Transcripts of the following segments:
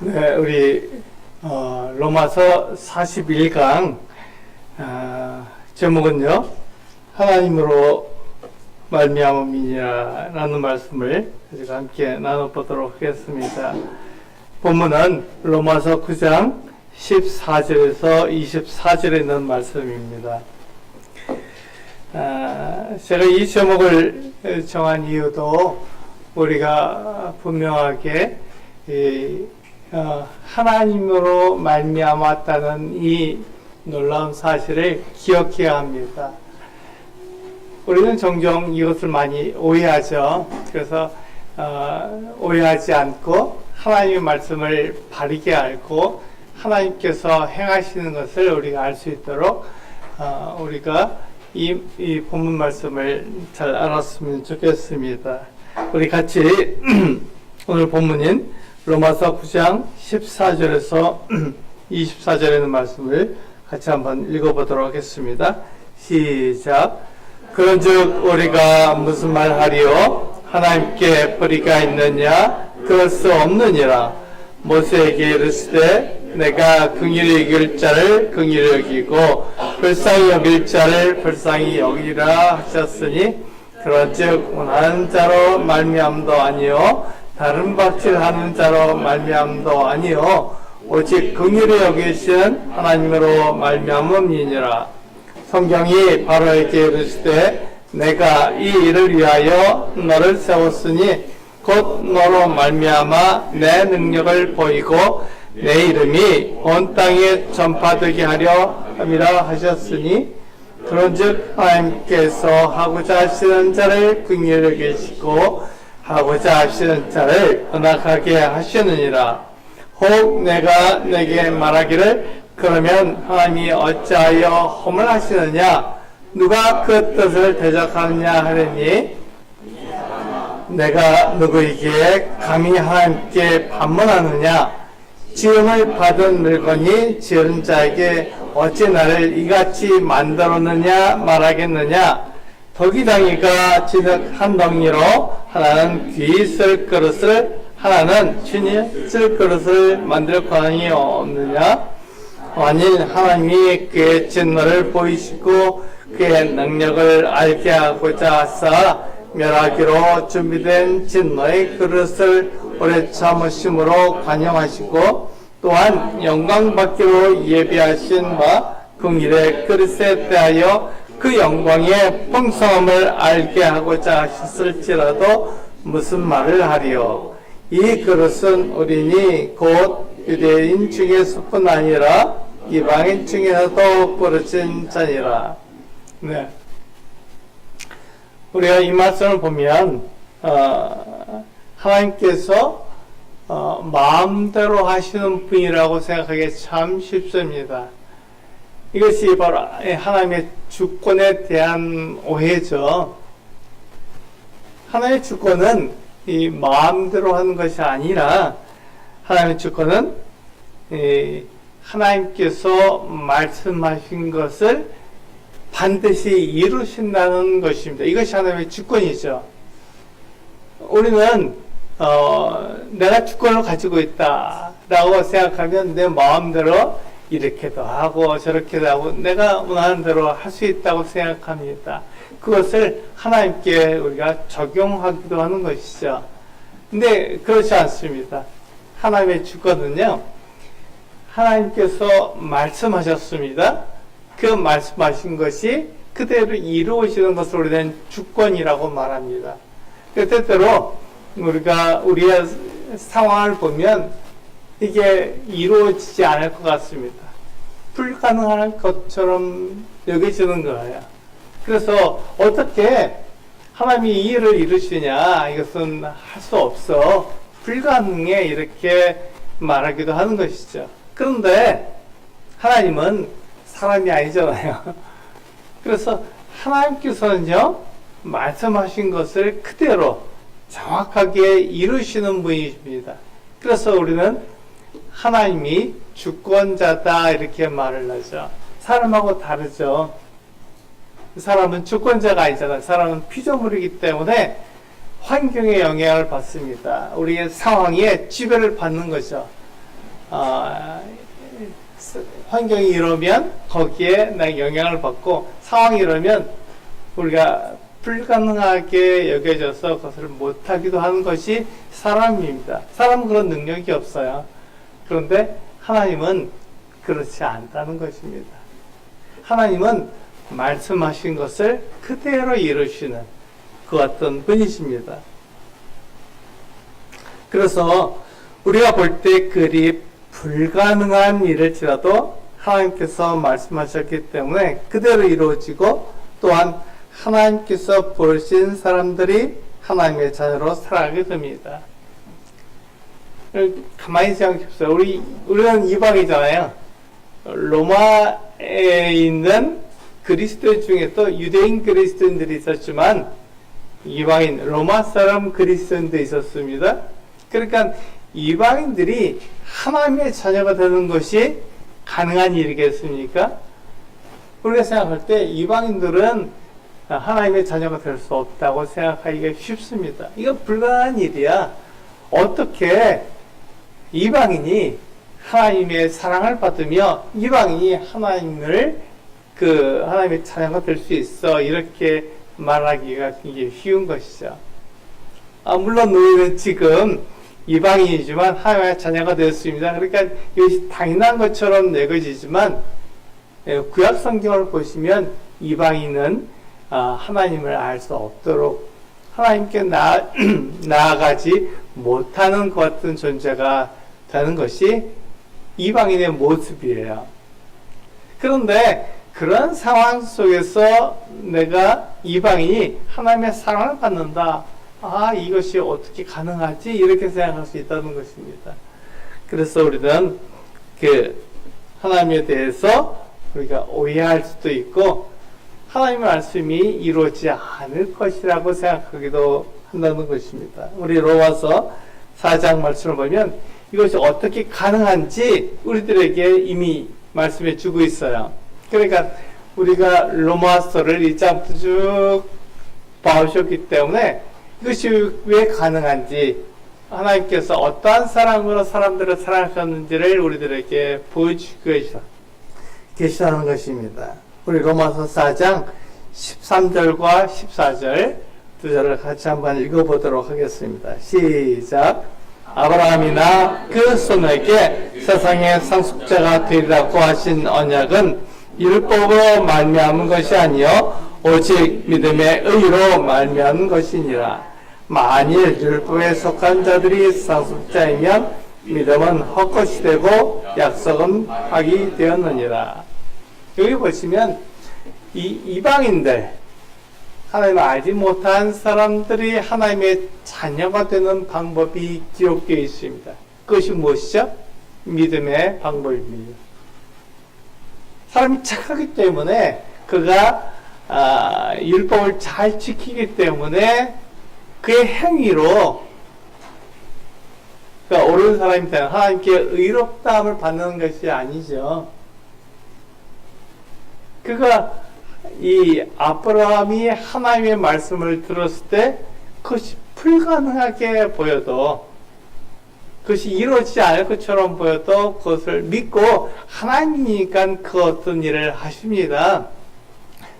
네, 우리 로마서 41강 제목은요, 하나님으로 말미암음이니라 라는 말씀을 가지고 함께 나눠보도록 하겠습니다. 본문은 로마서 9장 14절에서 24절에 있는 말씀입니다. 제가 이 제목을 정한 이유도 우리가 분명하게 하나님으로 말미암았다는 이 놀라운 사실을 기억해야 합니다. 우리는 종종 이것을 많이 오해하죠. 그래서 오해하지 않고 하나님의 말씀을 바르게 알고 하나님께서 행하시는 것을 우리가 알 수 있도록 우리가 이 본문 말씀을 잘 알았으면 좋겠습니다. 우리 같이 오늘 본문인 로마서 9장 14절에서 24절에 있는 말씀을 같이 한번 읽어보도록 하겠습니다. 시작. 그런즉 우리가 무슨 말하리요? 하나님께 불의가 있느냐? 그럴 수 없느니라. 모세에게 이르시되 내가 긍휼히 여길 자를 긍휼히 여기고 불쌍히 여길 자를 불쌍히 여기라 하셨으니 그런즉 원하는 자로 말미암도 아니요 다른 박질하는 자로 말미암도 아니요 오직 긍휼히 여기신 하나님으로 말미암음이니라. 성경이 바로에게 이르시되 내가 이 일을 위하여 너를 세웠으니 곧 너로 말미암아 내 능력을 보이고 내 이름이 온 땅에 전파되게 하려 함이라 하셨으니 그런즉 하나님께서 하고자 하시는 자를 긍휼히 여기시고 하고자 하시는 자를 언약하게 하시느니라. 혹 내가 내게 말하기를 그러면 하나님이 어찌하여 허물하시느냐? 누가 그 뜻을 대적하느냐 하려니 내가 누구에게 감히 하나님께 반문하느냐? 지음을 받은 물건이 지은 자에게 어찌 나를 이같이 만들었느냐 말하겠느냐? 덕이당이가 진흙 한 덩이로 하나는 귀 쓸 그릇을 하나는 신이 쓸 그릇을 만들 권한이 없느냐? 만일 하나님이 그의 진노를 보이시고 그의 능력을 알게 하고자 하사 멸하기로 준비된 진노의 그릇을 오래 참으심으로 관용하시고 또한 영광 받기로 예비하신 바 긍휼의 그릇에 대하여 그 영광의 풍성함을 알게 하고자 하셨을지라도 무슨 말을 하리요? 이 그릇은 우리니 곧 유대인 중에서뿐 아니라 이방인 중에서도 부르진 자니라. 네. 우리가 이 말씀을 보면 하나님께서 마음대로 하시는 분이라고 생각하기 참 쉽습니다. 이것이 바로 하나님의 주권에 대한 오해죠. 하나님의 주권은 이 마음대로 하는 것이 아니라 하나님의 주권은 하나님께서 말씀하신 것을 반드시 이루신다는 것입니다. 이것이 하나님의 주권이죠. 우리는 내가 주권을 가지고 있다라고 생각하면 내 마음대로 이렇게도 하고 저렇게도 하고 내가 원하는 대로 할 수 있다고 생각합니다. 그것을 하나님께 우리가 적용하기도 하는 것이죠. 근데 그렇지 않습니다. 하나님의 주권은요, 하나님께서 말씀하셨습니다. 그 말씀하신 것이 그대로 이루어지는 것을 우리는 주권이라고 말합니다. 때때로 우리의 상황을 보면 이게 이루어지지 않을 것 같습니다. 불가능한 것처럼 여겨지는 거예요. 그래서 어떻게 하나님이 이 일을 이루시냐, 이것은 할 수 없어, 불가능해, 이렇게 말하기도 하는 것이죠. 그런데 하나님은 사람이 아니잖아요. 그래서 하나님께서는요, 말씀하신 것을 그대로 정확하게 이루시는 분이십니다. 그래서 우리는 하나님이 주권자다 이렇게 말을 하죠. 사람하고 다르죠. 사람은 주권자가 아니잖아요. 사람은 피조물이기 때문에 환경의 영향을 받습니다. 우리의 상황에 지배를 받는 거죠. 환경이 이러면 거기에 나 영향을 받고 상황이 이러면 우리가 불가능하게 여겨져서 그것을 못하기도 하는 것이 사람입니다. 사람은 그런 능력이 없어요. 그런데 하나님은 그렇지 않다는 것입니다. 하나님은 말씀하신 것을 그대로 이루시는 그 어떤 분이십니다. 그래서 우리가 볼 때 그리 불가능한 일일지라도 하나님께서 말씀하셨기 때문에 그대로 이루어지고 또한 하나님께서 부르신 사람들이 하나님의 자녀로 살아가게 됩니다. 가만히 생각해 보세요. 우리는 이방이잖아요. 로마에 있는 그리스도인 중에 또 유대인 그리스도인들이 있었지만 이방인, 로마 사람 그리스도인도 있었습니다. 그러니까 이방인들이 하나님의 자녀가 되는 것이 가능한 일이겠습니까? 우리가 생각할 때 이방인들은 하나님의 자녀가 될 수 없다고 생각하기가 쉽습니다. 이거 불가능한 일이야. 어떻게 이방인이 하나님의 사랑을 받으며 이방인이 하나님의 자녀가 될 수 있어. 이렇게 말하기가 굉장히 쉬운 것이죠. 물론 우리는 지금 이방인이지만 하나님의 자녀가 되었습니다. 그러니까 이것이 당연한 것처럼 여겨지지만 구약 성경을 보시면 이방인은 하나님을 알 수 없도록 하나님께 나아가지 못하는 것 같은 존재가 되는 것이 이방인의 모습이에요. 그런데 그런 상황 속에서 내가 이방인이 하나님의 사랑을 받는다. 이것이 어떻게 가능하지? 이렇게 생각할 수 있다는 것입니다. 그래서 우리는 하나님에 대해서 우리가 오해할 수도 있고 하나님의 말씀이 이루어지지 않을 것이라고 생각하기도 한다는 것입니다. 우리 로마서 4장 말씀을 보면 이것이 어떻게 가능한지 우리들에게 이미 말씀해 주고 있어요. 그러니까 우리가 로마서를 1장부터 쭉 봐오셨기 때문에 이것이 왜 가능한지 하나님께서 어떠한 사랑으로 사람들을 사랑하셨는지를 우리들에게 보여주고 계시다는 것입니다. 우리 로마서 4장 13절과 14절 두 절을 같이 한번 읽어보도록 하겠습니다. 시작. 아브라함이나 그 손에게 세상의 상속자가 되리라고 하신 언약은 율법으로 말미암은 것이 아니요 오직 믿음의 의로 말미암은 것이니라. 만일 율법에 속한 자들이 상속자이면 믿음은 헛것이 되고 약속은 파기 되었느니라. 여기 보시면 이방인들, 하나님을 알지 못한 사람들이 하나님의 자녀가 되는 방법이 기록되어 있습니다. 그것이 무엇이죠? 믿음의 방법입니다. 사람이 착하기 때문에 그가 율법을 잘 지키기 때문에 그의 행위로 그러니까 옳은 사람이 되는 하나님께 의롭다함을 받는 것이 아니죠. 이 아브라함이 하나님의 말씀을 들었을 때 그것이 불가능하게 보여도 그것이 이루어지지 않을 것처럼 보여도 그것을 믿고 하나님이니까 그 어떤 일을 하십니다.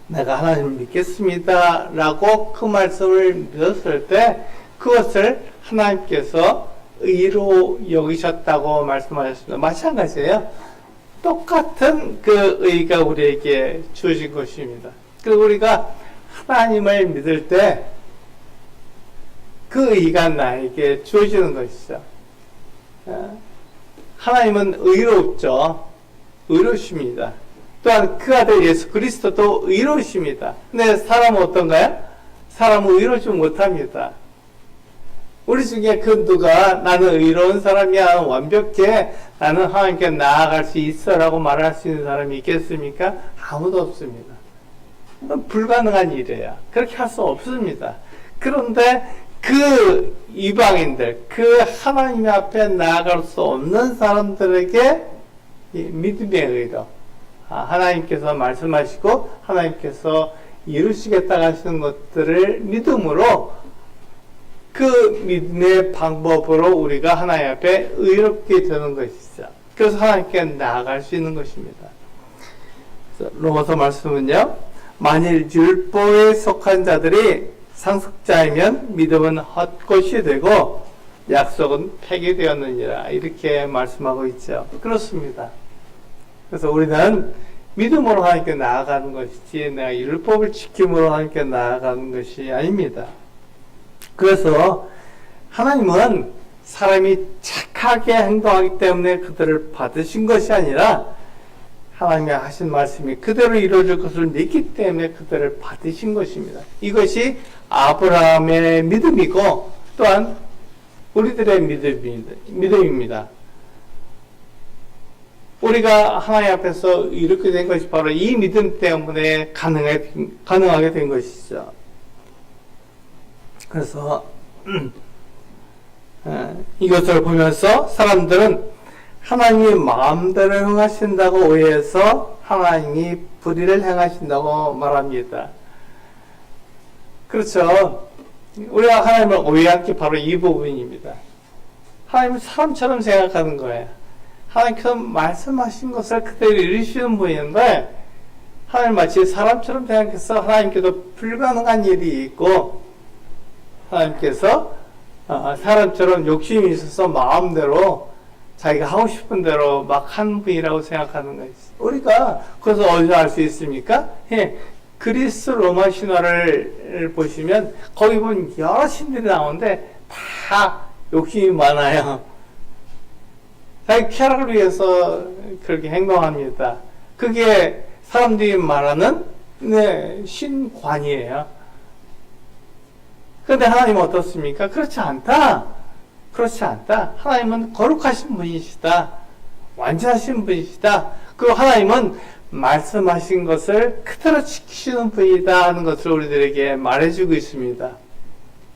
내가 하나님을 믿겠습니다 라고 그 말씀을 믿었을 때 그것을 하나님께서 의로 여기셨다고 말씀하셨습니다. 마찬가지예요. 똑같은 그 의가 우리에게 주어진 것입니다. 그리고 우리가 하나님을 믿을 때 그 의가 나에게 주어지는 것이죠. 하나님은 의롭죠. 의로우십니다. 또한 그 아들 예수 그리스도도 의로우십니다. 근데 사람은 어떤가요? 사람은 의로우지 못합니다. 우리 중에 그 누가 나는 의로운 사람이야, 완벽해, 나는 하나님께 나아갈 수 있어 라고 말할 수 있는 사람이 있겠습니까? 아무도 없습니다. 불가능한 일이에요. 그렇게 할 수 없습니다. 그런데 그 이방인들, 그 하나님 앞에 나아갈 수 없는 사람들에게 믿음의 의로 하나님께서 말씀하시고 하나님께서 이루시겠다 하시는 것들을 믿음으로 그 믿음의 방법으로 우리가 하나님 앞에 의롭게 되는 것이죠. 그래서 하나님께 나아갈 수 있는 것입니다. 로마서 말씀은요, 만일 율법에 속한 자들이 상속자이면 믿음은 헛것이 되고 약속은 폐기되었느니라, 이렇게 말씀하고 있죠. 그렇습니다. 그래서 우리는 믿음으로 하나님께 나아가는 것이지 내가 율법을 지킴으로 하나님께 나아가는 것이 아닙니다. 그래서 하나님은 사람이 착하게 행동하기 때문에 그들을 받으신 것이 아니라 하나님이 하신 말씀이 그대로 이루어질 것을 믿기 때문에 그들을 받으신 것입니다. 이것이 아브라함의 믿음이고 또한 우리들의 믿음입니다. 우리가 하나님 앞에서 이렇게 된 것이 바로 이 믿음 때문에 가능하게 된 것이죠. 그래서 이것을 보면서 사람들은 하나님이 마음대로 행하신다고 오해해서 하나님이 불의를 행하신다고 말합니다. 그렇죠. 우리가 하나님을 오해한 게 바로 이 부분입니다. 하나님은 사람처럼 생각하는 거예요. 하나님께서 말씀하신 것을 그대로 이루시는 분인데 하나님 마치 사람처럼 생각해서 하나님께도 불가능한 일이 있고 하나님께서 사람처럼 욕심이 있어서 마음대로 자기가 하고 싶은 대로 막 하는 분이라고 생각하는 것이죠. 우리가 그것을 어디서 알 수 있습니까? 그리스 로마 신화를 보시면 거기 보면 여러 신들이 나오는데 다 욕심이 많아요. 자기 쾌락을 위해서 그렇게 행동합니다. 그게 사람들이 말하는 신관이에요. 그런데 하나님은 어떻습니까? 그렇지 않다. 그렇지 않다. 하나님은 거룩하신 분이시다. 완전하신 분이시다. 그리고 하나님은 말씀하신 것을 그대로 지키시는 분이다 하는 것을 우리들에게 말해주고 있습니다.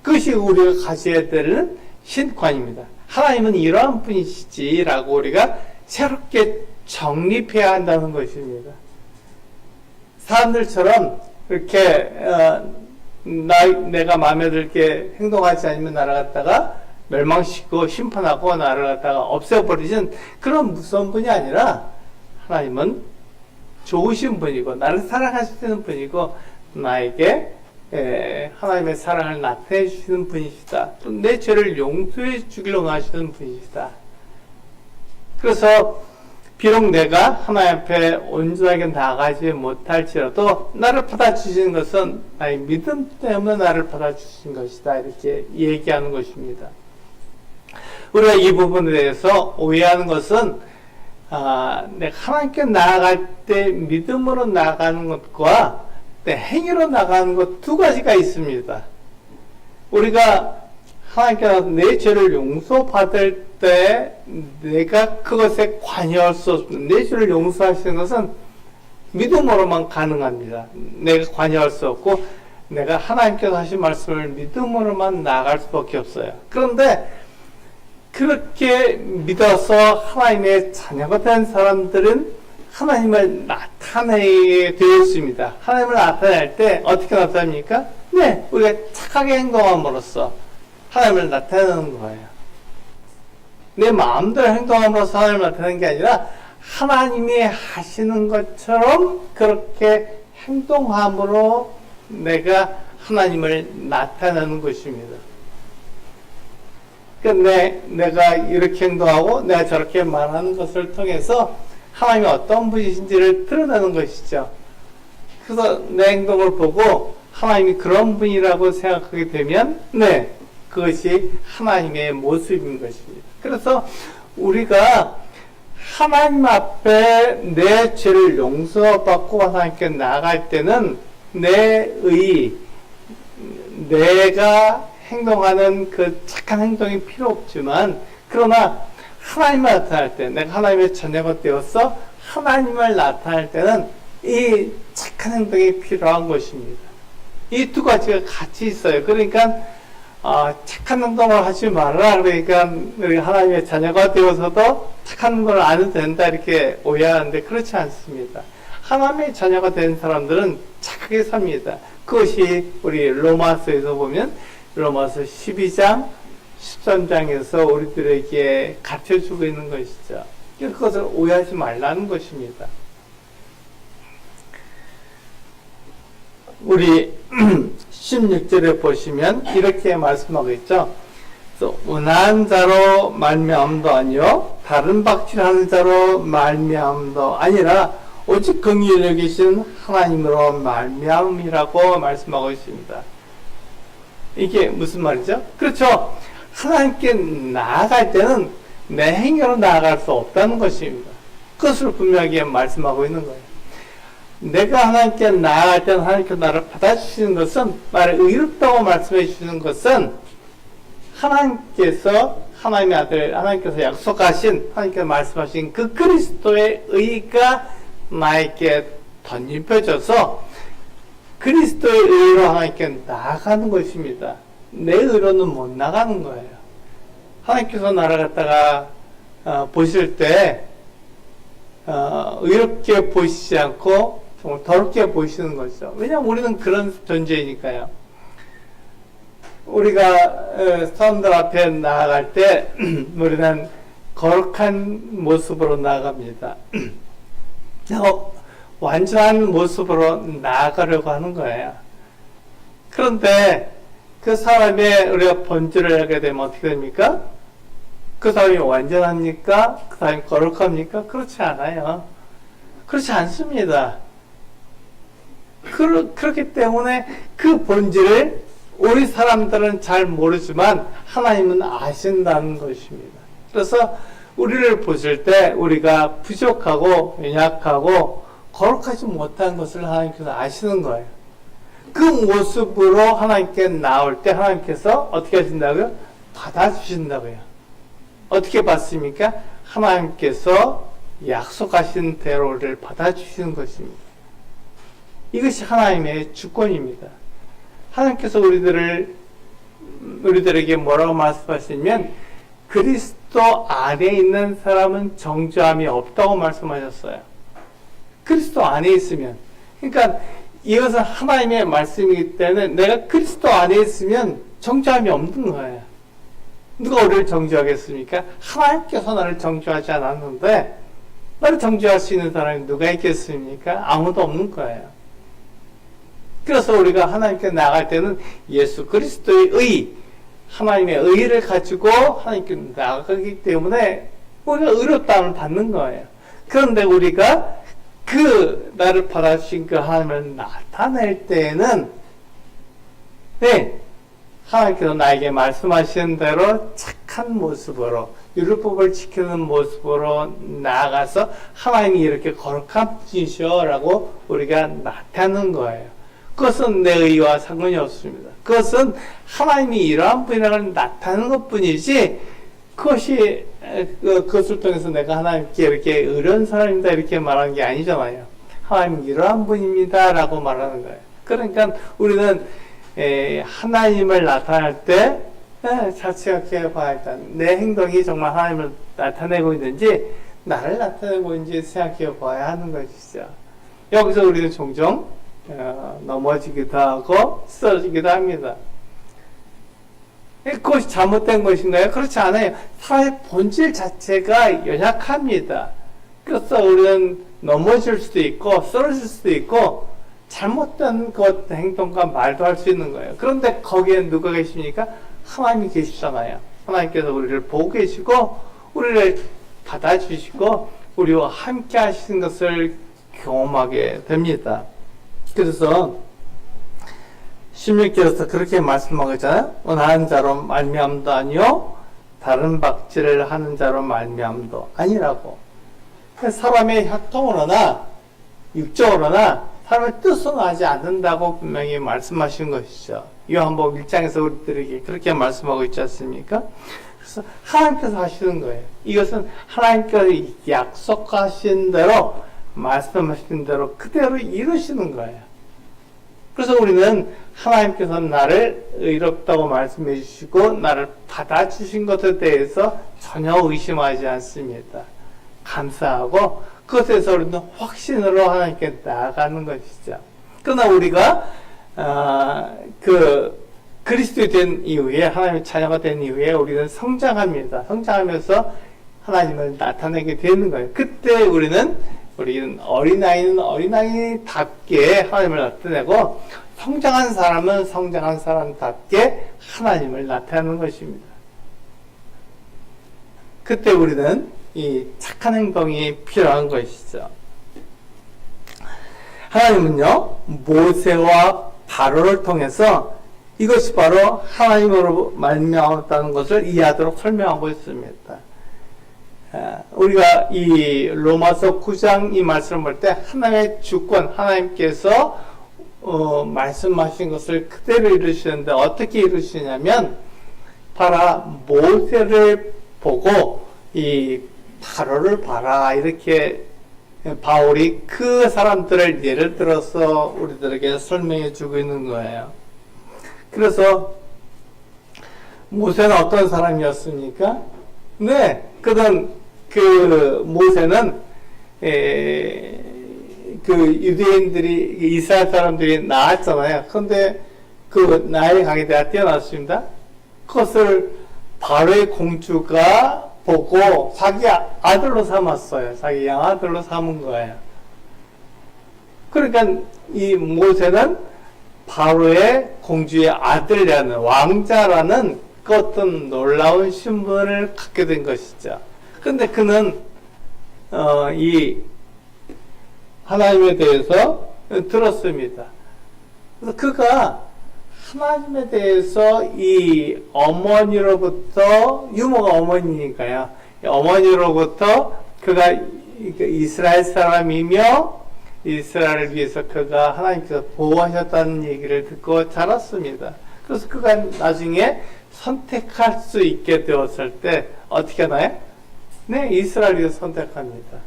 그것이 우리가 가져야 되는 신관입니다. 하나님은 이러한 분이시지라고 우리가 새롭게 정립해야 한다는 것입니다. 사람들처럼 이렇게 내가 마음에 들게 행동하지 않으면 나를 갖다가 멸망시키고 심판하고 나를 갖다가 없애버리진 그런 무서운 분이 아니라 하나님은 좋으신 분이고 나를 사랑하시는 분이고 나에게 하나님의 사랑을 나타내 주시는 분이시다. 또 내 죄를 용서해 주기로 하시는 분이시다. 그래서 비록 내가 하나님 앞에 온전하게 나아가지 못할지라도 나를 받아주시는 것은 나의 믿음 때문에 나를 받아주신 것이다. 이렇게 얘기하는 것입니다. 우리가 이 부분에 대해서 오해하는 것은 내가 하나님께 나아갈 때 믿음으로 나아가는 것과 내 행위로 나가는 것 두 가지가 있습니다. 우리가 하나님께서 내 죄를 용서받을 때 내가 그것에 관여할 수 없는 내 죄를 용서하시는 것은 믿음으로만 가능합니다. 내가 관여할 수 없고 내가 하나님께서 하신 말씀을 믿음으로만 나아갈 수밖에 없어요. 그런데 그렇게 믿어서 하나님의 자녀가 된 사람들은 하나님을 나타내게 되었습니다. 하나님을 나타낼 때 어떻게 나타납니까? 네, 우리가 착하게 행동함으로써 하나님을 나타내는 거예요. 내 마음대로 행동함으로써 하나님을 나타내는 게 아니라 하나님이 하시는 것처럼 그렇게 행동함으로 내가 하나님을 나타내는 것입니다. 그런데 내가 이렇게 행동하고 내가 저렇게 말하는 것을 통해서 하나님이 어떤 분이신지를 드러내는 것이죠. 그래서 내 행동을 보고 하나님이 그런 분이라고 생각하게 되면 네, 그것이 하나님의 모습인 것입니다. 그래서 우리가 하나님 앞에 내 죄를 용서받고 하나님께 나아갈 때는 내가 행동하는 그 착한 행동이 필요 없지만 그러나 하나님을 나타날 때 내가 하나님의 자녀가 되어서 하나님을 나타낼 때는 이 착한 행동이 필요한 것입니다. 이 두 가지가 같이 있어요. 그러니까 착한 행동을 하지 말라. 그러니까 우리 하나님의 자녀가 되어서도 착한 걸 안 해도 된다 이렇게 오해하는데 그렇지 않습니다. 하나님의 자녀가 된 사람들은 착하게 삽니다. 그것이 우리 로마서에서 보면 로마서 12장 13장에서 우리들에게 가르쳐주고 있는 것이죠. 그것을 오해하지 말라는 것입니다. 우리 16절에 보시면 이렇게 말씀하고 있죠. 온화한 자로 말미암도 아니요 다른 박질하는 자로 말미암도 아니라 오직 긍휼히 여기신 하나님으로 말미암이라고 말씀하고 있습니다. 이게 무슨 말이죠? 그렇죠. 하나님께 나아갈 때는 내 행위로 나아갈 수 없다는 것입니다. 그것을 분명하게 말씀하고 있는 거예요. 내가 하나님께 나아갈 때는 하나님께서 나를 받아주시는 것은, 나를 의롭다고 말씀해 주시는 것은 하나님께서, 하나님의 아들, 하나님께서 약속하신, 하나님께서 말씀하신 그 그리스도의 의가 나에게 덧입혀져서 그리스도의 의로 하나님께 나아가는 것입니다. 내 의로는 못 나가는 거예요. 하나님께서 나를 갖다가 보실 때 의롭게 보시지 않고 정말 더럽게 보시는 거죠. 왜냐하면 우리는 그런 존재이니까요. 우리가 사람들 앞에 나아갈 때 우리는 거룩한 모습으로 나아갑니다. 완전한 모습으로 나아가려고 하는 거예요. 그런데 그 사람의 우리가 본질을 알게 되면 어떻게 됩니까? 그 사람이 완전합니까? 그 사람이 거룩합니까? 그렇지 않아요. 그렇지 않습니다. 그렇기 때문에 그 본질을 우리 사람들은 잘 모르지만 하나님은 아신다는 것입니다. 그래서 우리를 보실 때 우리가 부족하고 연약하고 거룩하지 못한 것을 하나님께서 아시는 거예요. 그 모습으로 하나님께 나올 때 하나님께서 어떻게 하신다고요? 받아주신다고요. 어떻게 받습니까? 하나님께서 약속하신 대로를 받아주시는 것입니다. 이것이 하나님의 주권입니다. 하나님께서 우리들에게 뭐라고 말씀하시냐면 그리스도 안에 있는 사람은 정죄함이 없다고 말씀하셨어요. 그리스도 안에 있으면, 그러니까 이것은 하나님의 말씀이기 때문에 내가 그리스도 안에 있으면 정죄함이 없는 거예요. 누가 우리를 정죄하겠습니까? 하나님께서 나를 정죄하지 않았는데 나를 정죄할 수 있는 사람이 누가 있겠습니까? 아무도 없는 거예요. 그래서 우리가 하나님께 나갈 때는 예수 그리스도의 의, 하나님의 의를 가지고 하나님께 나가기 때문에 우리가 의롭다함을 받는 거예요. 그런데 우리가 그 나를 받아주신 그 하나님을 나타낼 때에는 하나님께서 나에게 말씀하신 대로 착한 모습으로 율법을 지키는 모습으로 나아가서 하나님이 이렇게 거룩한 분이시오 라고 우리가 나타내는 거예요. 그것은 내 의와 상관이 없습니다. 그것은 하나님이 이러한 분이라고 나타내는 것 뿐이지 그것을 통해서 내가 하나님께 이렇게 의로운 사람이다 이렇게 말하는 게 아니잖아요. 하나님 이러한 분입니다 라고 말하는 거예요. 그러니까 우리는 하나님을 나타낼 때 잘 생각해 봐야겠다. 내 행동이 정말 하나님을 나타내고 있는지 나를 나타내고 있는지 생각해 봐야 하는 것이죠. 여기서 우리는 종종 넘어지기도 하고 쓰러지기도 합니다. 그것이 잘못된 것인가요? 그렇지 않아요. 사람의 본질 자체가 연약합니다. 그래서 우리는 넘어질 수도 있고 쓰러질 수도 있고 잘못된 것 행동과 말도 할 수 있는 거예요. 그런데 거기에 누가 계십니까? 하나님이 계시잖아요. 하나님께서 우리를 보고 계시고 우리를 받아주시고 우리와 함께 하시는 것을 경험하게 됩니다. 그래서 16절에서 그렇게 말씀하고 있잖아요. 온화한 자로 말미암도 아니요 다른 박질을 하는 자로 말미암도 아니라고. 사람의 혈통으로나 육적으로나 사람의 뜻은 하지 않는다고 분명히 말씀하신 것이죠. 요한복음 1장에서 우리들에게 그렇게 말씀하고 있지 않습니까? 그래서 하나님께서 하시는 거예요. 이것은 하나님께서 약속하신 대로 말씀하신 대로 그대로 이루시는 거예요. 그래서 우리는 하나님께서 나를 의롭다고 말씀해 주시고 나를 받아주신 것에 대해서 전혀 의심하지 않습니다. 감사하고 그것에서 우리는 확신으로 하나님께 나아가는 것이죠. 그러나 우리가 그리스도이 된 이후에 하나님의 자녀가 된 이후에 우리는 성장합니다. 성장하면서 하나님을 나타내게 되는 거예요. 그때 우리는 어린아이는 어린아이답게 하나님을 나타내고, 성장한 사람은 성장한 사람답게 하나님을 나타내는 것입니다. 그때 우리는 이 착한 행동이 필요한 것이죠. 하나님은요, 모세와 바로를 통해서 이것이 바로 하나님으로 말미암았다는 것을 이해하도록 설명하고 있습니다. 우리가 이 로마서 9장 이 말씀을 볼 때 하나님의 주권, 하나님께서 말씀하신 것을 그대로 이루시는데 어떻게 이루시냐면, 바로 모세를 보고 이 바로를 봐라, 이렇게 바울이 그 사람들을 예를 들어서 우리들에게 설명해 주고 있는 거예요. 그래서 모세는 어떤 사람이었습니까? 네, 그 모세는 그 유대인들이, 이스라엘 사람들이 낳았잖아요. 그런데 그 나의 강에대가 뛰어났습니다. 그것을 바로의 공주가 보고 자기 아들로 삼았어요. 자기 양아들로 삼은 거예요. 그러니까 이 모세는 바로의 공주의 아들이라는, 왕자라는 그 어떤 놀라운 신분을 갖게 된 것이죠. 근데 그는 이 하나님에 대해서 들었습니다. 그래서 그가 하나님에 대해서 이 어머니로부터, 유모가 어머니니까요, 어머니로부터 그가 이스라엘 사람이며 이스라엘을 위해서 그가 하나님께서 보호하셨다는 얘기를 듣고 자랐습니다. 그래서 그가 나중에 선택할 수 있게 되었을 때 어떻게 하나요? 네, 이스라엘을 선택합니다.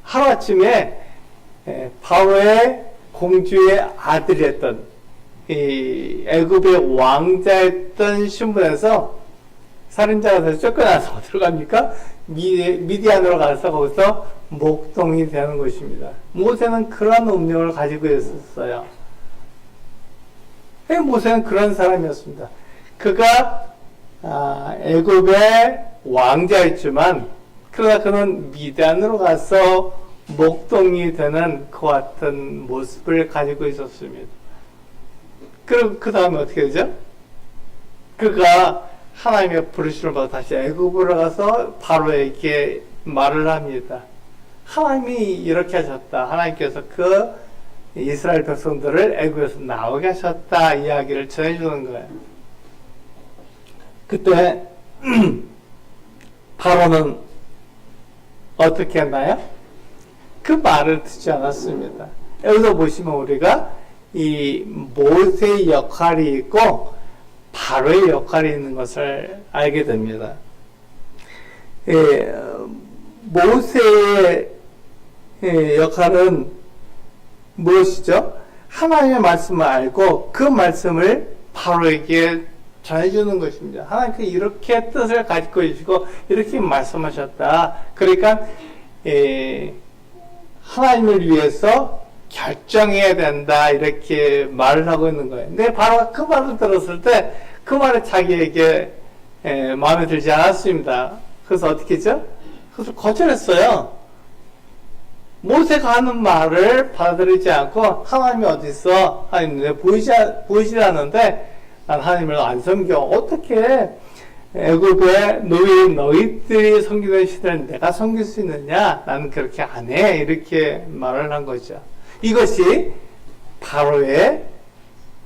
하루아침에 바로의 공주의 아들이었던, 이 애굽의 왕자였던 신분에서 살인자가 돼서 쫓겨나서 어디로 갑니까? 미디안으로 가서 거기서 목동이 되는 것입니다. 모세는 그런 운명을 가지고 있었어요. 모세는 그런 사람이었습니다. 그가 애굽의 왕자였지만, 그러나 그는 미디안으로 가서 목동이 되는 그 같은 모습을 가지고 있었습니다. 그리고 그 다음에 어떻게 되죠? 그가 하나님의 부르심을 받아 다시 애굽으로 가서 바로에게 말을 합니다. 하나님이 이렇게 하셨다. 하나님께서 그 이스라엘 백성들을 애굽에서 나오게 하셨다. 이야기를 전해주는 거예요. 그때 바로는 어떻게 했나요? 그 말을 듣지 않았습니다. 여기서 보시면 우리가 이 모세의 역할이 있고 바로의 역할이 있는 것을 알게 됩니다. 모세의 역할은 무엇이죠? 하나님의 말씀을 알고 그 말씀을 바로에게 전해주는 것입니다. 하나님께서 이렇게 뜻을 가지고 계시고 이렇게 말씀하셨다. 그러니까 하나님을 위해서 결정해야 된다, 이렇게 말을 하고 있는 거예요. 근데 바로 그 말을 들었을 때 그 말이 자기에게 마음에 들지 않았습니다. 그래서 어떻게 했죠? 그래서 거절했어요. 모세가 하는 말을 받아들이지 않고, 하나님이 어디 있어? 하나님 눈에 보이지 않는데 난 하나님을 안 섬겨. 어떻게 애굽의 노예인 너희들이 섬기는 시대를 내가 섬길 수 있느냐? 나는 그렇게 안 해. 이렇게 말을 한 거죠. 이것이 바로의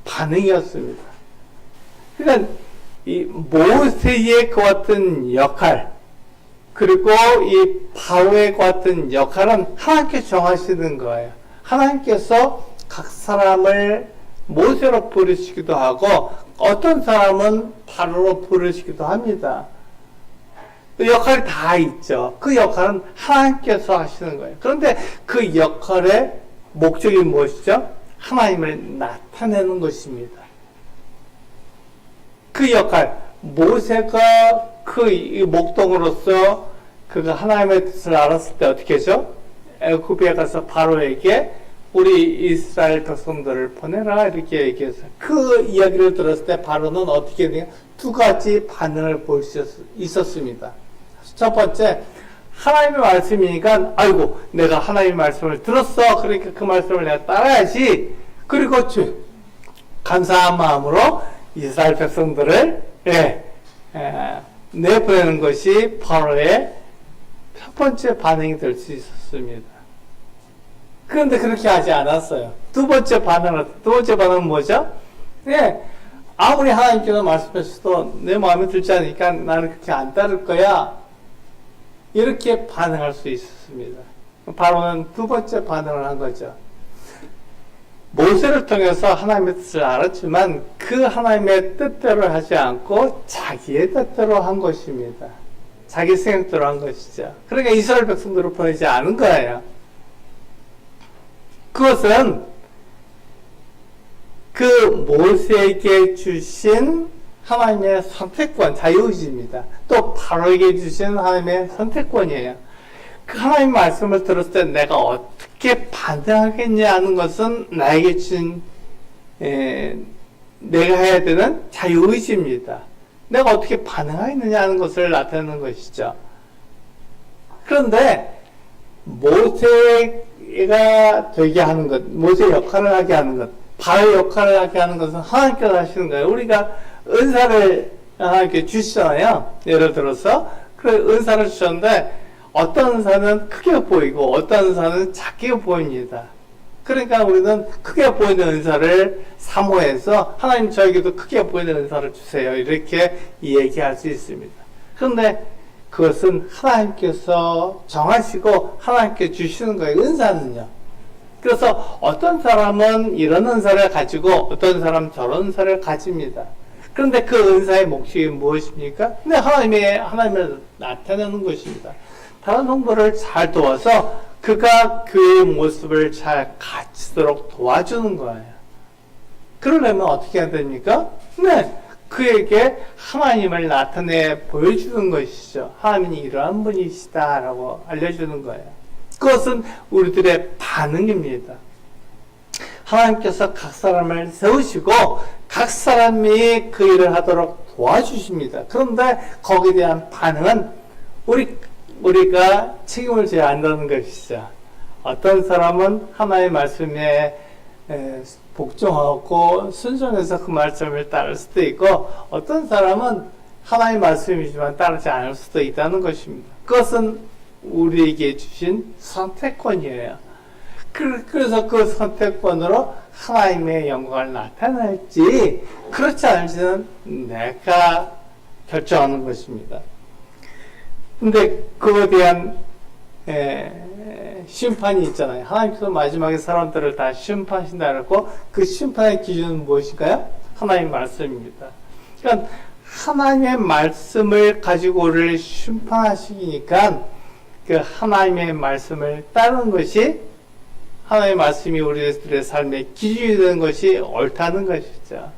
반응이었습니다. 그러니까 이 모세의 그 같은 역할, 그리고 이 바로의 그 같은 역할은 하나님께서 정하시는 거예요. 하나님께서 각 사람을 모세로 부르시기도 하고 어떤 사람은 바로로 부르시기도 합니다. 그 역할이 다 있죠. 그 역할은 하나님께서 하시는 거예요. 그런데 그 역할의 목적이 무엇이죠? 하나님을 나타내는 것입니다. 그 역할, 모세가 그 목동으로서 그가 하나님의 뜻을 알았을 때 어떻게 하죠? 애굽에 가서 바로에게 우리 이스라엘 백성들을 보내라 이렇게 얘기해서 그 이야기를 들었을 때 바로는 어떻게 되냐? 두 가지 반응을 볼 수 있었습니다. 첫 번째, 하나님의 말씀이니까 아이고 내가 하나님의 말씀을 들었어. 그러니까 그 말씀을 내가 따라야지. 그리고 감사한 마음으로 이스라엘 백성들을 내보내는 것이 바로의 첫 번째 반응이 될 수 있었습니다. 그런데 그렇게 하지 않았어요. 두 번째 반응은 뭐죠? 아무리 하나님께서 말씀하셔도 내 마음에 들지 않으니까 나는 그렇게 안 따를 거야. 이렇게 반응할 수 있었습니다. 바로는 두 번째 반응을 한 거죠. 모세를 통해서 하나님의 뜻을 알았지만 그 하나님의 뜻대로 하지 않고 자기의 뜻대로 한 것입니다. 자기 생각대로 한 것이죠. 그러니까 이스라엘 백성들을 보내지 않은 거예요. 그것은 그 모세에게 주신 하나님의 선택권, 자유의지입니다. 또 바로에게 주신 하나님의 선택권이에요. 그 하나님 말씀을 들었을 때 내가 어떻게 반응하겠냐 하는 것은 나에게 주신 내가 해야 되는 자유의지입니다. 내가 어떻게 반응하겠느냐 하는 것을 나타내는 것이죠. 그런데 모세가 되게 하는 것, 모세의 역할을 하게 하는 것, 바로의 역할을 하게 하는 것은 하나님께서 하시는 거예요. 우리가 은사를 하나님께 주시잖아요. 예를 들어서 그 은사를 주셨는데 어떤 은사는 크게 보이고 어떤 은사는 작게 보입니다. 그러니까 우리는 크게 보이는 은사를 사모해서 하나님 저에게도 크게 보이는 은사를 주세요. 이렇게 얘기할 수 있습니다. 그런데 그것은 하나님께서 정하시고 하나님께 주시는 거예요. 은사는요. 그래서 어떤 사람은 이런 은사를 가지고 어떤 사람은 저런 은사를 가집니다. 그런데 그 은사의 목적이 무엇입니까? 근데 하나님을 나타내는 것입니다. 다른 성도를 잘 도와서 그가 그의 모습을 잘 갖추도록 도와주는 거예요. 그러려면 어떻게 해야 됩니까? 그에게 하나님을 나타내 보여주는 것이죠. 하나님이 이러한 분이시다라고 알려주는 거예요. 그것은 우리들의 반응입니다. 하나님께서 각 사람을 세우시고 각 사람이 그 일을 하도록 도와주십니다. 그런데 거기에 대한 반응은 우리가 책임을 져야 한다는 것이죠. 어떤 사람은 하나님의 말씀에 복종하고 순종해서 그 말씀을 따를 수도 있고 어떤 사람은 하나님의 말씀이지만 따르지 않을 수도 있다는 것입니다. 그것은 우리에게 주신 선택권이에요. 그래서 그 선택권으로 하나님의 영광을 나타낼지 그렇지 않을지는 내가 결정하는 것입니다. 근데 그거에 대한 심판이 있잖아요. 하나님께서 마지막에 사람들을 다 심판하신다고 그 심판의 기준은 무엇일까요? 하나님의 말씀입니다. 그러니까 하나님의 말씀을 가지고 우리를 심판하시니까 그 하나님의 말씀을 따르는 것이 하나님의 말씀이 우리들의 삶의 기준이 되는 것이 옳다는 것이죠.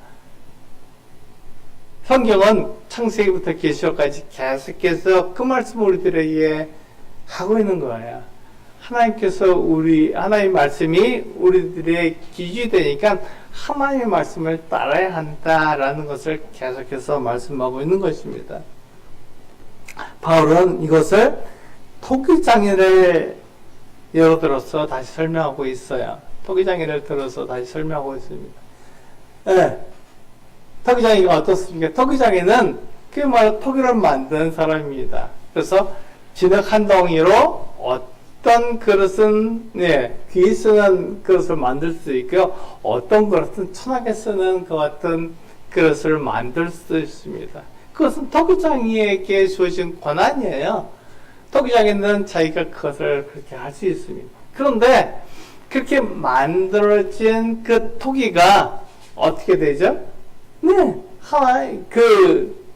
성경은 창세기부터 계시록까지 계속해서 그 말씀을 우리들에게 하고 있는 거예요. 하나님의 말씀이 우리들의 기준이 되니까 하나님의 말씀을 따라야 한다라는 것을 계속해서 말씀하고 있는 것입니다. 바울은 이것을 토기장애를 예로 들어서 다시 설명하고 있어요. 토기장애를 들어서 다시 설명하고 있습니다. 토기장애가 어떻습니까? 토기장애는 그게 바로 토기를 만드는 사람입니다. 그래서 진흙 한 덩이로 어떤 그릇은 귀히 쓰는 그릇을 만들 수 있고요. 어떤 그릇은 천하게 쓰는 그 같은 그릇을 만들 수 있습니다. 그것은 토기장애에게 주어진 권한이에요. 토기장애는 자기가 그것을 그렇게 할 수 있습니다. 그런데 그렇게 만들어진 그 토기가 어떻게 되죠?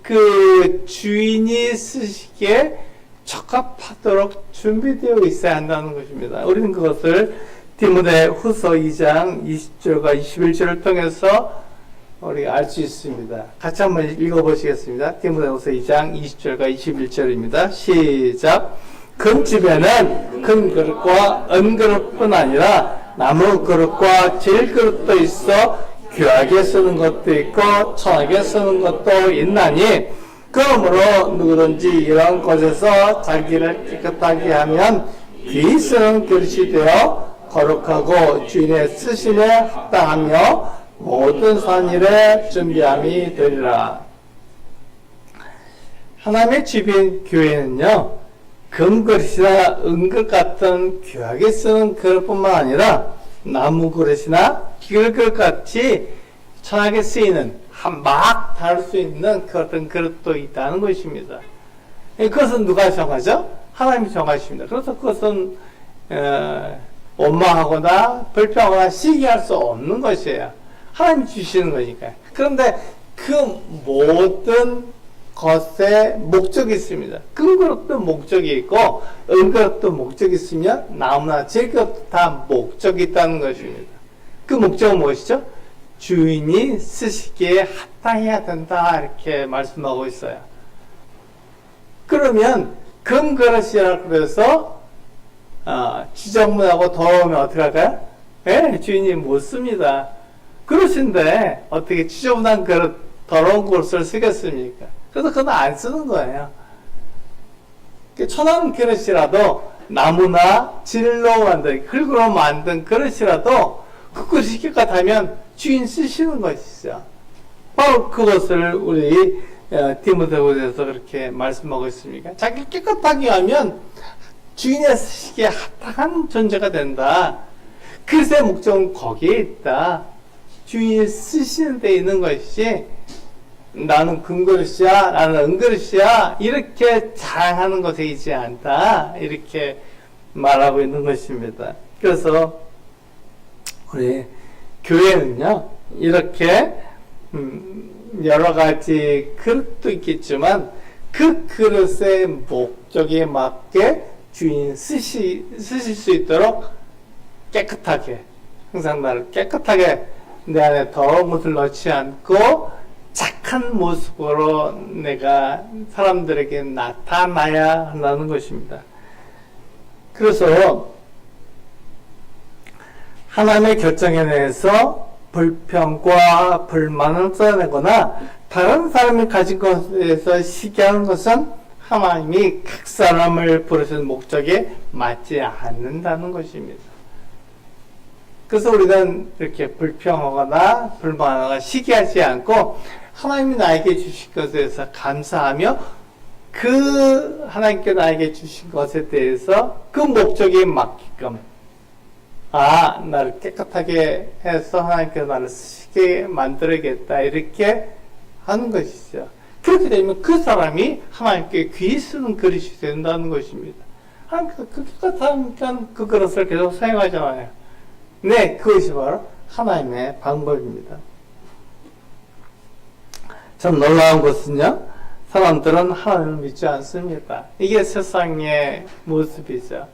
그 주인이 쓰시기에 적합하도록 준비되어 있어야 한다는 것입니다. 우리는 그것을 디모데후서 2장 20절과 21절을 통해서 우리가 알 수 있습니다. 같이 한번 읽어보시겠습니다. 디모데후서 2장 20절과 21절입니다. 시작. 금집에는 금 그릇과 은 그릇뿐 아니라 나무 그릇과 질 그릇도 있어 귀하게 쓰는 것도 있고 천하게 쓰는 것도 있나니 그러므로 누구든지 이런 것에서 자기를 깨끗하게 하면 귀히 쓰는 그릇이 되어 거룩하고 주인의 쓰심에 합당하며 모든 선일에 준비함이 되리라. 하나님의 집인 교회는요, 금그릇이나 은그릇 같은 귀하게 쓰는 그릇뿐만 아니라 나무 그릇이나 기글그릇 같이 천하게 쓰이는 막 다룰 수 있는 그런 그릇도 있다는 것입니다. 그것은 누가 정하죠? 하나님이 정하십니다. 그래서 그것은 원망하거나 불평하거나 시기할 수 없는 것이에요. 하나님이 주시는 거니까요. 그런데 그 모든 것에 목적이 있습니다. 금그릇도 목적이 있고 은그릇도 목적이 있으면 나무나 질그릇도 다 목적이 있다는 것입니다. 그 목적은 무엇이죠? 주인이 쓰시기에 합당해야 된다 이렇게 말씀하고 있어요. 그러면 금그릇이라 그래서 지저분하고 더러우면 어떻게 할까요? 네, 주인이 못 씁니다. 그릇인데 어떻게 지저분한 그릇, 더러운 그릇을 쓰겠습니까? 그래서 그건 안 쓰는 거예요. 천한 그릇이라도 나무나 질로 만든, 흙으로 만든 그릇이라도 그 그릇이 깨끗하면 주인 쓰시는 것이죠. 바로 그것을 우리 디모데후서에서 그렇게 말씀하고 있습니다. 자기 깨끗하게 하면 주인의 쓰시기에 합당한 존재가 된다. 그릇의 목적은 거기에 있다. 주인이 쓰시는 데 있는 것이지 나는 금그릇이야, 나는 은그릇이야 이렇게 자랑하는 것에 있지 않다. 이렇게 말하고 있는 것입니다. 그래서 우리 교회는요, 이렇게 여러 가지 그릇도 있겠지만 그 그릇의 목적에 맞게 주인 쓰실 수 있도록 깨끗하게, 항상 나를 깨끗하게 내 안에 더러운 것을 넣지 않고 착한 모습으로 내가 사람들에게 나타나야 한다는 것입니다. 그래서 하나님의 결정에 대해서 불평과 불만을 써내거나 다른 사람이 가진 것에 대해서 시기하는 것은 하나님이 각 사람을 부르신 목적에 맞지 않는다는 것입니다. 그래서 우리는 이렇게 불평하거나 불만하거나 시기하지 않고 하나님이 나에게 주신 것에 대해서 감사하며 그 하나님께 나에게 주신 것에 대해서 그 목적에 맞게끔 나를 깨끗하게 해서 하나님께서 나를 쓰시게 만들어야겠다 이렇게 하는 것이죠. 그렇게 되면 그 사람이 하나님께 귀히 쓰는 그릇이 된다는 것입니다. 하나님께서 그 깨끗하니까 그 그릇을 계속 사용하잖아요. 네, 그것이 바로 하나님의 방법입니다. 참 놀라운 것은요, 사람들은 하나님을 믿지 않습니다. 이게 세상의 모습이죠.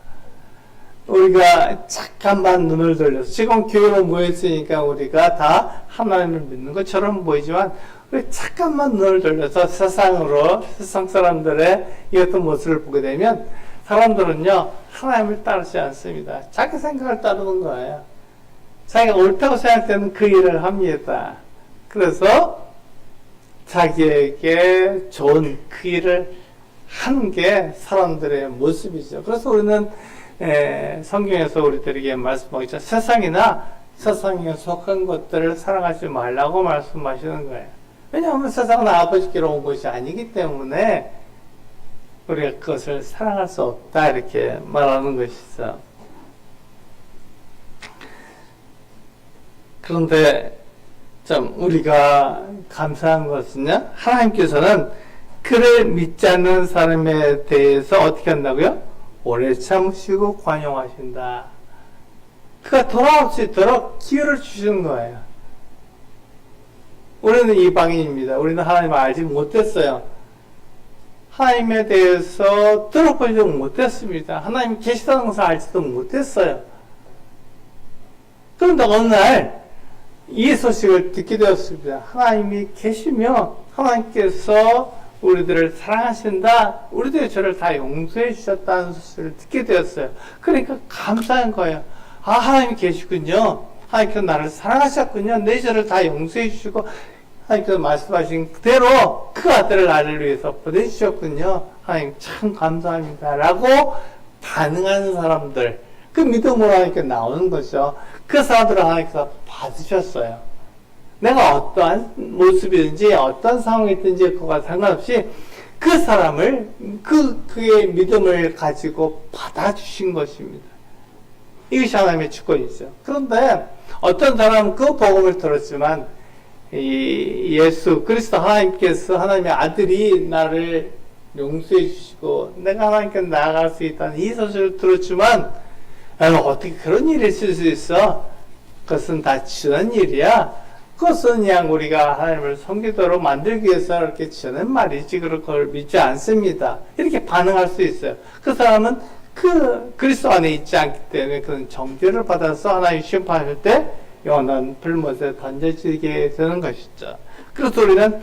우리가 잠깐만 눈을 돌려서 지금 교회로 모였으니까 우리가 다 하나님을 믿는 것처럼 보이지만 우리 잠깐만 눈을 돌려서 세상 사람들의 이 어떤 모습을 보게 되면 사람들은요 하나님을 따르지 않습니다. 자기 생각을 따르는 거예요. 자기가 옳다고 생각되는 그 일을 합니다. 그래서 자기에게 좋은 그 일을 하는 게 사람들의 모습이죠. 그래서 우리는 성경에서 우리들에게 말씀하고 있죠. 세상에 속한 것들을 사랑하지 말라고 말씀하시는 거예요. 왜냐하면 세상은 아버지께로 온 것이 아니기 때문에 우리가 그것을 사랑할 수 없다 이렇게 말하는 것이죠. 그런데 좀 우리가 감사한 것은요, 하나님께서는 그를 믿지 않는 사람에 대해서 어떻게 한다고요? 오래 참으시고 관용하신다. 그가 돌아올 수 있도록 기회를 주시는 거예요. 우리는 이방인입니다. 우리는 하나님을 알지 못했어요. 하나님에 대해서 들어보지도 못했습니다. 하나님 계시다는 것을 알지도 못했어요. 그런데 어느 날 이 소식을 듣게 되었습니다. 하나님이 계시며 하나님께서 우리들을 사랑하신다. 우리들의 죄를 다 용서해 주셨다는 소식을 듣게 되었어요. 그러니까 감사한 거예요. 하나님이 계시군요. 하나님께서 나를 사랑하셨군요. 내 죄를 다 용서해 주시고 하나님께서 말씀하신 그대로 그 아들을 나를 위해서 보내주셨군요. 하나님 참 감사합니다. 라고 반응하는 사람들, 그 믿음으로 하나님께 나오는 거죠. 그 사람들을 하나님께서 받으셨어요. 내가 어떠한 모습이든지 어떤 상황이 있든지 그거와 상관없이 그 사람을 그의 믿음을 가지고 받아주신 것입니다. 이것이 하나님의 주권이죠. 그런데 어떤 사람은 그 복음을 들었지만 이 예수 그리스도 하나님께서 하나님의 아들이 나를 용서해 주시고 내가 하나님께 나아갈 수 있다는 이 소식을 들었지만 어떻게 그런 일이 있을 수 있어? 그것은 다 지난 일이야. 그것은 그냥 우리가 하나님을 섬기도록 만들기 위해서 이렇게 지어낸 말이지 그걸 믿지 않습니다. 이렇게 반응할 수 있어요. 그 사람은 그 그리스도 안에 있지 않기 때문에 그는 정죄를 받아서 하나님 심판할 때 영원한 불못에 던져지게 되는 것이죠. 그래서 우리는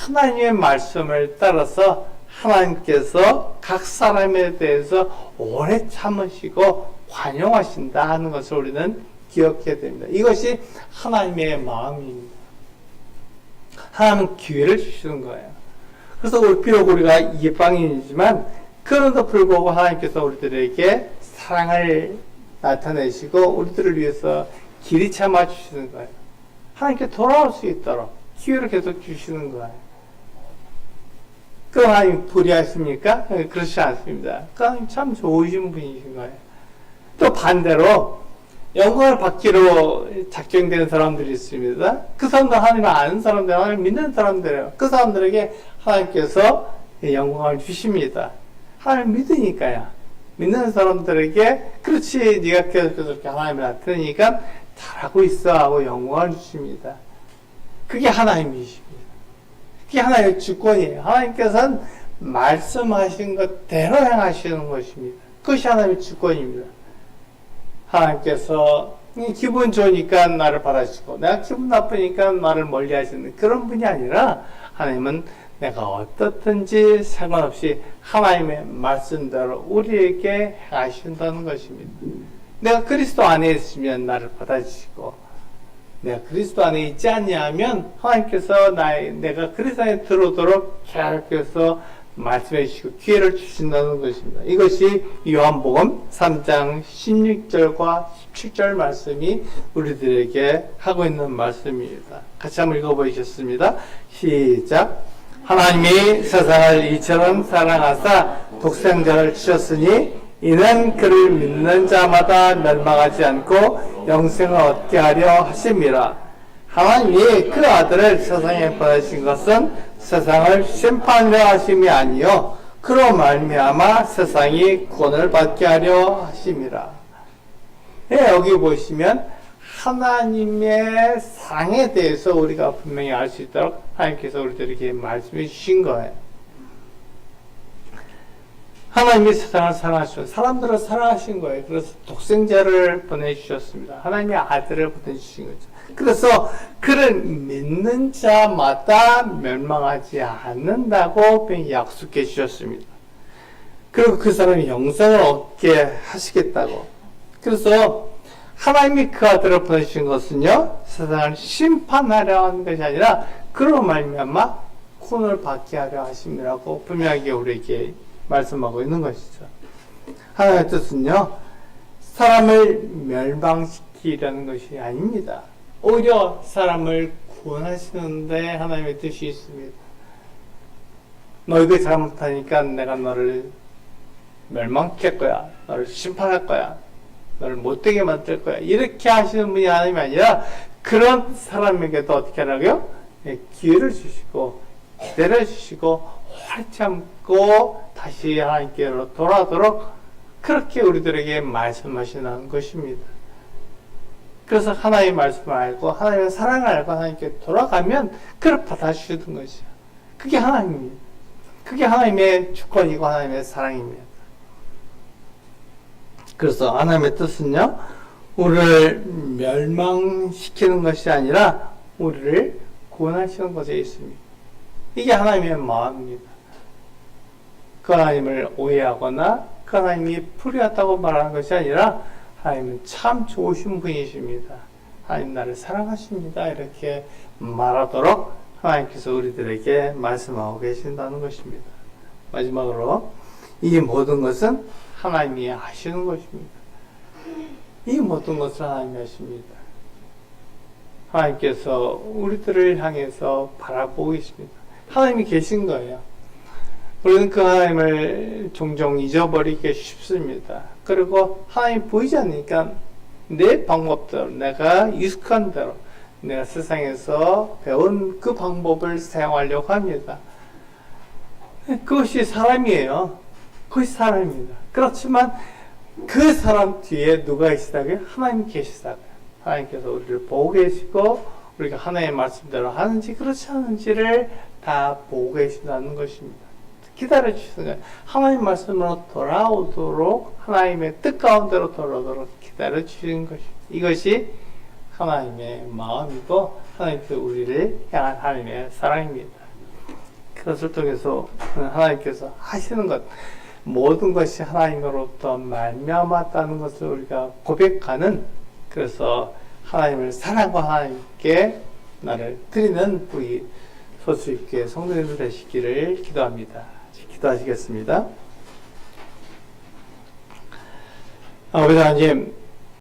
하나님의 말씀을 따라서 하나님께서 각 사람에 대해서 오래 참으시고 관용하신다 하는 것을 우리는 기억해야 됩니다. 이것이 하나님의 마음입니다. 하나님은 기회를 주시는 거예요. 그래서 비록 우리가 이방인이지만 그런데도 불구하고 하나님께서 우리들에게 사랑을 나타내시고 우리들을 위해서 길이 참아 주시는 거예요. 하나님께 돌아올 수 있도록 기회를 계속 주시는 거예요. 그 하나님 불의하십니까? 그렇지 않습니다. 그 하나님 참 좋으신 분이신 거예요. 또 반대로 영광을 받기로 작정되는 사람들이 있습니다. 그 사람들 하나님을 아는 사람들, 하나님을 믿는 사람들이에요. 그 사람들에게 하나님께서 영광을 주십니다. 하나님을 믿으니까요. 믿는 사람들에게 그렇지 네가 계속해서 이렇게 하나님을 나타내니까 잘하고 있어 하고 영광을 주십니다. 그게 하나님이십니다. 그게 하나님의 주권이에요. 하나님께서는 말씀하신 것대로 행하시는 것입니다. 그것이 하나님의 주권입니다. 하나님께서 기분 좋으니까 나를 받아주시고 내가 기분 나쁘니까 나를 멀리 하시는 그런 분이 아니라 하나님은 내가 어떻든지 상관없이 하나님의 말씀대로 우리에게 행하신다는 것입니다. 내가 그리스도 안에 있으면 나를 받아주시고 내가 그리스도 안에 있지 않냐면 하나님께서 내가 그리스도 안에 들어오도록 계속해서 말씀해 주시고 기회를 주신다는 것입니다. 이것이 요한복음 3장 16절과 17절 말씀이 우리들에게 하고 있는 말씀입니다. 같이 한번 읽어보시겠습니다. 시작. 하나님이 세상을 이처럼 사랑하사 독생자를 주셨으니 이는 그를 믿는 자마다 멸망하지 않고 영생을 얻게 하려 하심이라. 하나님이 그 아들을 세상에 보내신 것은 세상을 심판하려 하심이 아니요 그로 말미암아 세상이 구원을 받게 하려 하심이라. 네, 여기 보시면 하나님의 사랑에 대해서 우리가 분명히 알 수 있도록 하나님께서 우리들에게 말씀해 주신 거예요. 하나님이 세상을 사랑하시고 사람들을 사랑하신 거예요. 그래서 독생자를 보내주셨습니다. 하나님의 아들을 보내주신 거죠. 그래서 그를 믿는 자마다 멸망하지 않는다고 약속해 주셨습니다. 그리고 그 사람이 영생을 얻게 하시겠다고. 그래서 하나님이 그 아들을 보내주신 것은요 세상을 심판하려 하는 것이 아니라 그로 말미암아 구원을 받게 하려 하심이라고 분명하게 우리에게 말씀하고 있는 것이죠. 하나님의 뜻은요 사람을 멸망시키려는 것이 아닙니다. 오히려 사람을 구원하시는데 하나님의 뜻이 있습니다. 너희가 잘못하니까 내가 너를 멸망시킬 거야. 너를 심판할 거야. 너를 못되게 만들 거야. 이렇게 하시는 분이 하나님이 아니라 그런 사람에게도 어떻게 하라고요? 기회를 주시고 기다려 주시고 오래 참고 다시 하나님께로 돌아오도록 그렇게 우리들에게 말씀하시는 것입니다. 그래서 하나님의 말씀을 알고 하나님의 사랑을 알고 하나님께 돌아가면 그를 받아주시는 것이요. 그게 하나님입니다. 그게 하나님의 주권이고 하나님의 사랑입니다. 그래서 하나님의 뜻은요 우리를 멸망시키는 것이 아니라 우리를 구원하시는 것에 있습니다. 이게 하나님의 마음입니다. 그 하나님을 오해하거나 그 하나님이 불의하다고 말하는 것이 아니라 하나님은 참 좋으신 분이십니다. 하나님 나를 사랑하십니다. 이렇게 말하도록 하나님께서 우리들에게 말씀하고 계신다는 것입니다. 마지막으로 이 모든 것은 하나님이 하시는 것입니다. 이 모든 것을 하나님이 하십니다. 하나님께서 우리들을 향해서 바라보고 계십니다. 하나님이 계신 거예요. 우리는 그 하나님을 종종 잊어버리기 쉽습니다. 그리고 하나님이 보이지 않으니까 내 방법대로, 내가 익숙한 대로, 내가 세상에서 배운 그 방법을 사용하려고 합니다. 그것이 사람이에요. 그것이 사람입니다. 그렇지만 그 사람 뒤에 누가 계시다고요? 하나님 계시다고요. 하나님께서 우리를 보고 계시고 우리가 하나님의 말씀대로 하는지 그렇지 않은지를 다 보고 계신다는 것입니다. 기다려주시는 거예요. 하나님 말씀으로 돌아오도록 하나님의 뜻 가운데로 돌아오도록 기다려주시는 것입니다. 이것이 하나님의 마음이고 하나님께서 우리를 향한 하나님의 사랑입니다. 그것을 통해서 하나님께서 하시는 것 모든 것이 하나님으로부터 말미암았다는 것을 우리가 고백하는 그래서 하나님을 사랑과 하나님께 나를 드리는 우리 소수있게 성도님들 되시기를 기도합니다. 기도하시겠습니다. 아버지 하나님